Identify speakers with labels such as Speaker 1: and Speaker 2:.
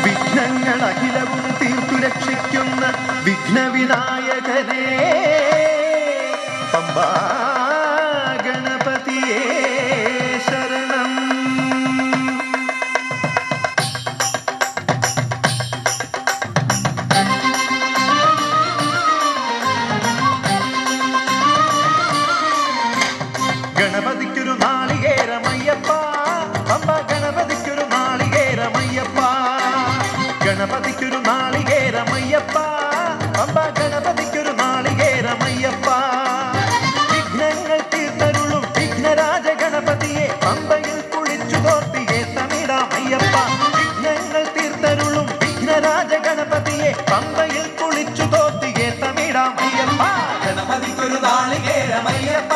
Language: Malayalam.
Speaker 1: വിഘ്നങ്ങൾ അഖിലവും തീർത്തു രക്ഷിക്കുന്ന വിഘ്നവിനായകനേ പമ്പാ ഗണപതിയേ ശരണം. ഗണപതിക്കൊരു നാളികേരമയ്യപ്പ പമ്പ ഗണപതിക്കൊരു നാളികേരമയ്യപ്പ ഗണപതിക്കൊരു നാളികേരമയ്യപ്പ പമ്പ ഗണപതിക്കൊരു നാളികേരമയ്യപ്പ. വിഘ്നങ്ങൾ തീർത്തരുളും വിഘ്നരാജ ഗണപതിയെ പമ്പയിൽ കുളിച്ചു തോർത്തിയെ തമിഴാമയ്യപ്പ. വിഘ്നങ്ങൾ തീർത്തരുളും വിഘ്നരാജ ഗണപതിയെ പമ്പയിൽ കുളിച്ചു തോർത്തിയെ തമിഴാമയ്യപ്പ.
Speaker 2: ഗണപതിക്കൊരു നാളികേരമയ്യപ്പ